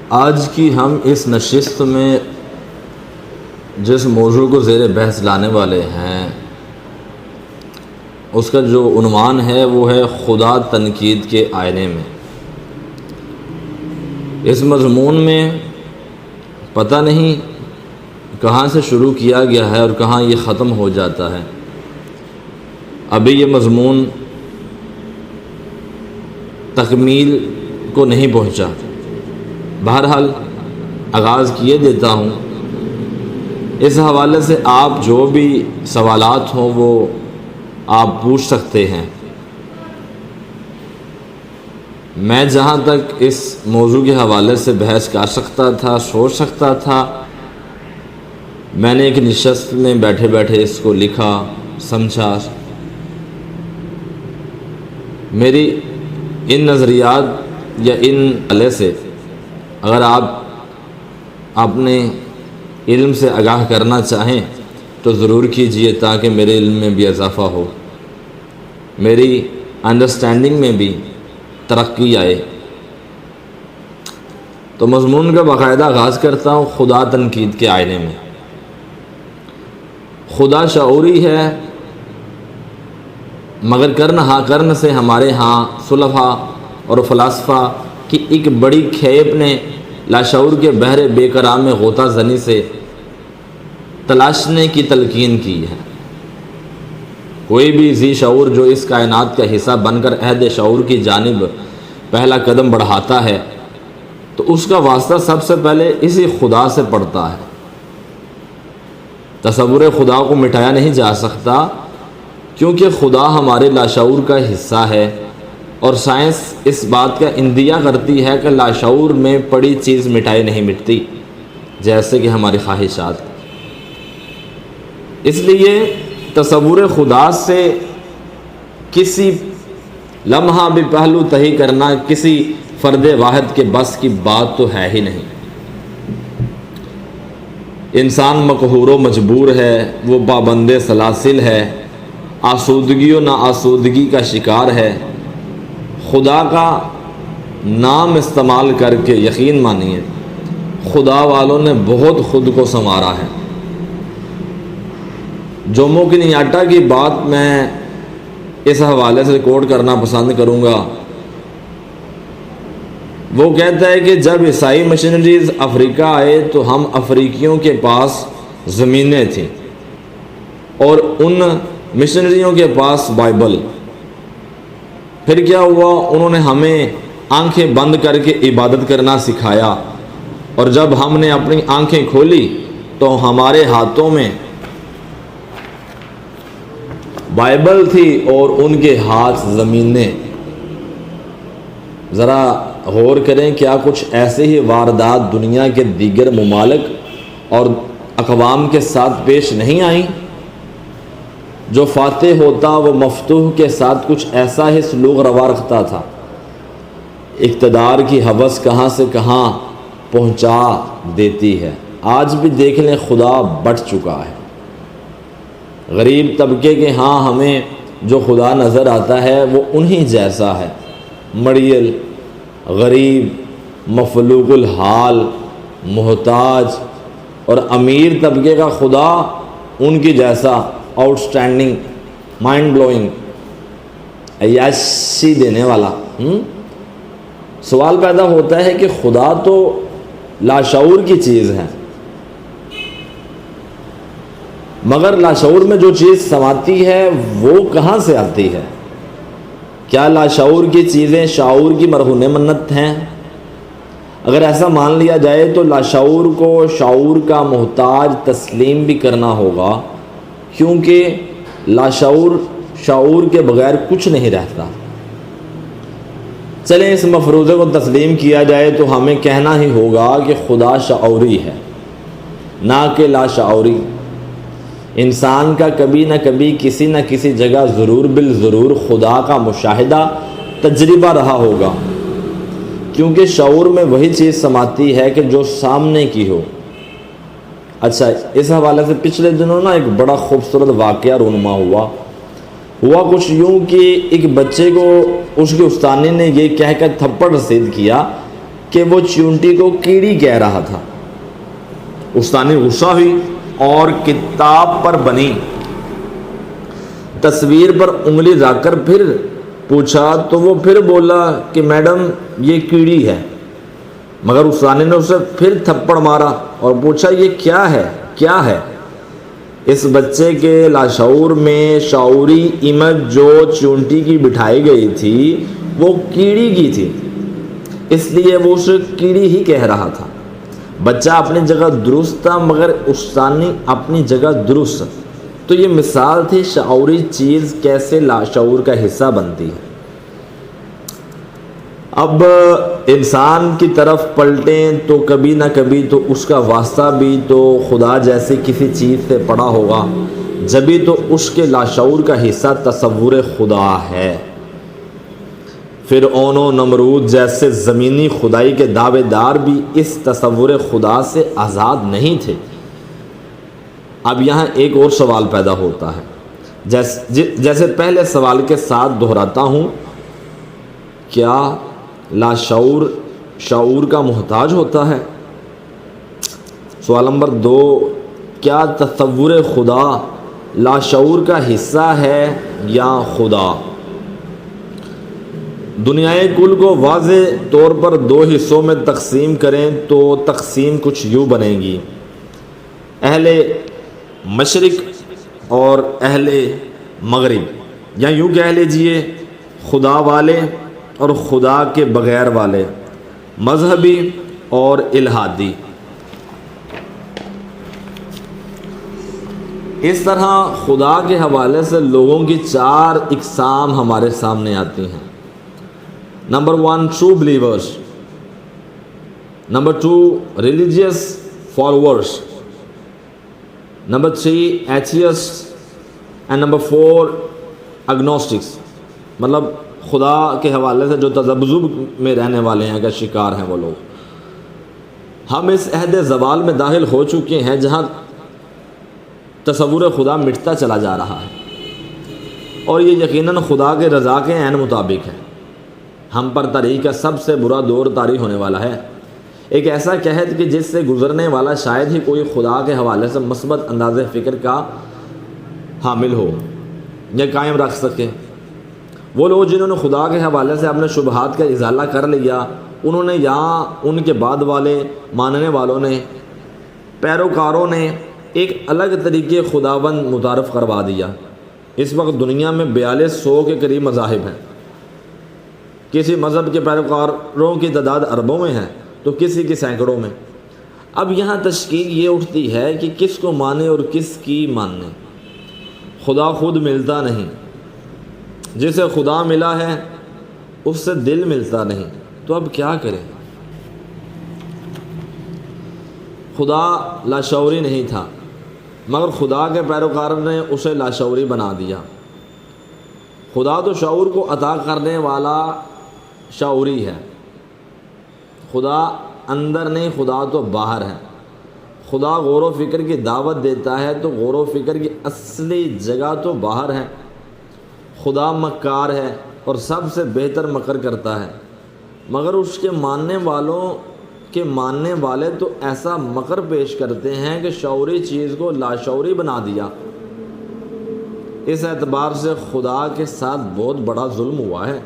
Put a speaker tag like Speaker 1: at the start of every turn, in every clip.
Speaker 1: آج کی ہم اس نشست میں جس موضوع کو زیر بحث لانے والے ہیں اس کا جو عنوان ہے وہ ہے خدا تنقید کے آئینے میں۔ اس مضمون میں پتہ نہیں کہاں سے شروع کیا گیا ہے اور کہاں یہ ختم ہو جاتا ہے۔ ابھی یہ مضمون تکمیل کو نہیں پہنچا۔ بہرحال آغاز کیے دیتا ہوں۔ اس حوالے سے آپ جو بھی سوالات ہوں وہ آپ پوچھ سکتے ہیں۔ میں جہاں تک اس موضوع کے حوالے سے بحث کر سکتا تھا، سوچ سکتا تھا، میں نے ایک نشست میں بیٹھے بیٹھے اس کو لکھا، سمجھا۔ میری ان نظریات یا ان حوالے سے اگر آپ اپنے علم سے آگاہ کرنا چاہیں تو ضرور کیجئے تاکہ میرے علم میں بھی اضافہ ہو، میری انڈرسٹینڈنگ میں بھی ترقی آئے۔ تو مضمون کا باقاعدہ آغاز کرتا ہوں خدا تنقید کے آئینے میں۔ خدا شعوری ہے مگر کرن سے ہمارے ہاں صلفاء اور فلاسفہ کی ایک بڑی کھیپ نے لاشعور کے بحر بے قرار میں غوطہ زنی سے تلاشنے کی تلقین کی ہے۔ کوئی بھی ذی شعور جو اس کائنات کا حصہ بن کر عہد شعور کی جانب پہلا قدم بڑھاتا ہے تو اس کا واسطہ سب سے پہلے اسی خدا سے پڑتا ہے۔ تصور خدا کو مٹایا نہیں جا سکتا کیونکہ خدا ہمارے لاشعور کا حصہ ہے، اور سائنس اس بات کا اندیہ کرتی ہے کہ لاشعور میں پڑی چیز مٹائے نہیں مٹتی، جیسے کہ ہماری خواہشات۔ اس لیے تصور خدا سے کسی لمحہ بھی پہلو تہی کرنا کسی فرد واحد کے بس کی بات تو ہے ہی نہیں۔ انسان مقہور و مجبور ہے، وہ پابند سلاسل ہے، آسودگی و ناآسودگی کا شکار ہے۔ خدا کا نام استعمال کر کے یقین مانیے خدا والوں نے بہت خود کو سنوارا ہے۔ جومو کنیاٹا کی بات میں اس حوالے سے کوٹ کرنا پسند کروں گا۔ وہ کہتا ہے کہ جب عیسائی مشنریز افریقہ آئے تو ہم افریقیوں کے پاس زمینیں تھیں اور ان مشنریوں کے پاس بائبل۔ پھر کیا ہوا؟ انہوں نے ہمیں آنکھیں بند کر کے عبادت کرنا سکھایا، اور جب ہم نے اپنی آنکھیں کھولی تو ہمارے ہاتھوں میں بائبل تھی اور ان کے ہاتھ زمینیں۔ ذرا غور کریں، کیا کچھ ایسے ہی واردات دنیا کے دیگر ممالک اور اقوام کے ساتھ پیش نہیں آئیں؟ جو فاتح ہوتا وہ مفتوح کے ساتھ کچھ ایسا ہی سلوک روا رکھتا تھا۔ اقتدار کی ہوس کہاں سے کہاں پہنچا دیتی ہے۔ آج بھی دیکھ لیں، خدا بٹ چکا ہے۔ غریب طبقے کے ہاں ہمیں جو خدا نظر آتا ہے وہ انہی جیسا ہے، مڑیل، غریب، مفلوق الحال، محتاج، اور امیر طبقے کا خدا ان کی جیسا آؤٹ اسٹینڈنگ، مائنڈ بلوئنگ، عیاشی دینے والا۔ سوال پیدا ہوتا ہے کہ خدا تو لاشعور کی چیز ہے، مگر لاشعور میں جو چیز سماتی ہے وہ کہاں سے آتی ہے؟ کیا لاشعور کی چیزیں شعور کی مرہون منت ہیں؟ اگر ایسا مان لیا جائے تو لاشعور کو شعور کا محتاج تسلیم بھی کرنا ہوگا، کیونکہ لاشعور شعور کے بغیر کچھ نہیں رہتا۔ چلیں اس مفروضے کو تسلیم کیا جائے تو ہمیں کہنا ہی ہوگا کہ خدا شعوری ہے، نہ کہ لاشعوری۔ انسان کا کبھی نہ کبھی کسی نہ کسی جگہ ضرور بالضرور خدا کا مشاہدہ تجربہ رہا ہوگا، کیونکہ شعور میں وہی چیز سماتی ہے کہ جو سامنے کی ہو۔ اچھا، اس حوالے سے پچھلے دنوں ایک بڑا خوبصورت واقعہ رونما ہوا کچھ یوں کہ ایک بچے کو اس کے استانی نے یہ کہہ کر تھپڑ رسید کیا کہ وہ چیونٹی کو کیڑی کہہ رہا تھا۔ استانی غصہ ہوئی اور کتاب پر بنی تصویر پر انگلی رکھ کر پھر پوچھا تو وہ پھر بولا کہ میڈم یہ کیڑی ہے، مگر استانی نے اسے پھر تھپڑ مارا اور پوچھا یہ کیا ہے کیا ہے؟ اس بچے کے لاشعور میں شعوری امیج جو چونٹی کی بٹھائی گئی تھی وہ کیڑی کی تھی، اس لیے وہ اسے کیڑی ہی کہہ رہا تھا۔ بچہ اپنی جگہ درست تھا مگر استانی اپنی جگہ درست۔ تو یہ مثال تھی شعوری چیز کیسے لاشعور کا حصہ بنتی ہے۔ اب انسان کی طرف پلٹیں تو کبھی نہ کبھی تو اس کا واسطہ بھی تو خدا جیسی کسی چیز سے پڑا ہوگا، جبھی تو اس کے لاشعور کا حصہ تصور خدا ہے۔ فرعون و نمرود جیسے زمینی خدائی کے دعوے دار بھی اس تصور خدا سے آزاد نہیں تھے۔ اب یہاں ایک اور سوال پیدا ہوتا ہے، جیسے پہلے سوال کے ساتھ دہراتا ہوں، کیا لاشعور شعور کا محتاج ہوتا ہے؟ سوال نمبر 2، کیا تصور خدا لاشعور کا حصہ ہے یا خدا؟ دنیائے کل کو واضح طور پر 2 حصوں میں تقسیم کریں تو تقسیم کچھ یوں بنے گی، اہل مشرق اور اہل مغرب، یا یوں کہہ لیجئے خدا والے اور خدا کے بغیر والے، مذہبی اور الہادی۔ اس طرح خدا کے حوالے سے لوگوں کی 4 اقسام ہمارے سامنے آتی ہیں۔ Number 1 true believers, number 2 religious followers, number 3 atheist and number 4 اگنوسٹکس، مطلب خدا کے حوالے سے جو تذبذب میں رہنے والے ہیں کا شکار ہیں وہ لوگ۔ ہم اس عہد زوال میں داخل ہو چکے ہیں جہاں تصور خدا مٹتا چلا جا رہا ہے، اور یہ یقیناً خدا کے رضا کے عین مطابق ہے۔ ہم پر تاریخ کا سب سے برا دور طاری ہونے والا ہے، ایک ایسا قحط کہ جس سے گزرنے والا شاید ہی کوئی خدا کے حوالے سے مثبت انداز فکر کا حامل ہو یا قائم رکھ سکے۔ وہ لوگ جنہوں نے خدا کے حوالے سے اپنے شبہات کا ازالہ کر لیا، انہوں نے یا ان کے بعد والے ماننے والوں نے، پیروکاروں نے ایک الگ طریقے خداوند متعارف کروا دیا۔ اس وقت دنیا میں 4200 کے قریب مذاہب ہیں، کسی مذہب کے پیروکاروں کی تعداد اربوں میں ہے تو کسی کی سینکڑوں میں۔ اب یہاں تشکیل یہ اٹھتی ہے کہ کس کو مانے اور کس کی ماننے۔ خدا خود ملتا نہیں، جسے خدا ملا ہے اس سے دل ملتا نہیں، تو اب کیا کریں؟ خدا لاشعوری نہیں تھا مگر خدا کے پیروکاروں نے اسے لاشعوری بنا دیا۔ خدا تو شعور کو عطا کرنے والا شعوری ہے، خدا اندر نہیں، خدا تو باہر ہے۔ خدا غور و فکر کی دعوت دیتا ہے تو غور و فکر کی اصلی جگہ تو باہر ہے۔ خدا مکار ہے اور سب سے بہتر مکر کرتا ہے، مگر اس کے ماننے والوں کے ماننے والے تو ایسا مکر پیش کرتے ہیں کہ شعوری چیز کو لاشعوری بنا دیا۔ اس اعتبار سے خدا کے ساتھ بہت بڑا ظلم ہوا ہے،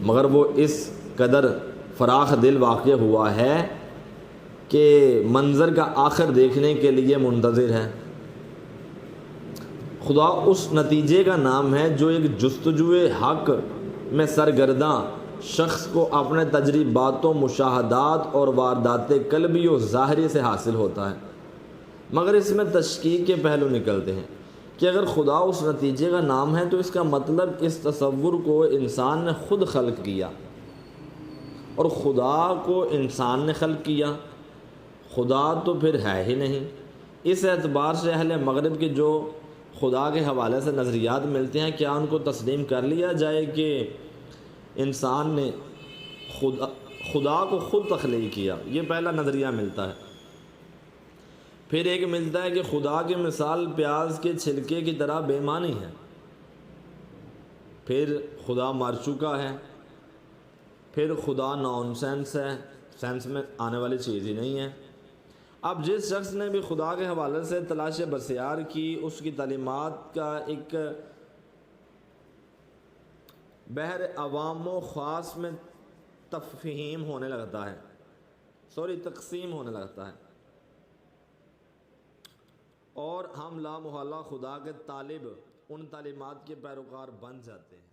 Speaker 1: مگر وہ اس قدر فراخ دل واقع ہوا ہے کہ منظر کا آخر دیکھنے کے لیے منتظر ہے۔ خدا اس نتیجے کا نام ہے جو ایک جستجوئے حق میں سرگرداں شخص کو اپنے تجربات و مشاہدات اور واردات قلبی و ظاہری سے حاصل ہوتا ہے، مگر اس میں تشکیک کے پہلو نکلتے ہیں کہ اگر خدا اس نتیجے کا نام ہے تو اس کا مطلب اس تصور کو انسان نے خود خلق کیا، اور خدا کو انسان نے خلق کیا، خدا تو پھر ہے ہی نہیں۔ اس اعتبار سے اہل مغرب کے جو خدا کے حوالے سے نظریات ملتے ہیں، کیا ان کو تسلیم کر لیا جائے کہ انسان نے خدا کو خود تخلیق کیا؟ یہ پہلا نظریہ ملتا ہے۔ پھر ایک ملتا ہے کہ خدا کی مثال پیاز کے چھلکے کی طرح بے معنی ہے، پھر خدا مر چکا ہے، پھر خدا نان سینس ہے، سینس میں آنے والی چیز ہی نہیں ہے۔ اب جس شخص نے بھی خدا کے حوالے سے تلاش بسیار کی، اس کی تعلیمات کا ایک بحر عوام و خاص میں تفہیم ہونے لگتا ہے، تقسیم ہونے لگتا ہے، اور ہم لا محالہ خدا کے طالب ان تعلیمات کے پیروکار بن جاتے ہیں۔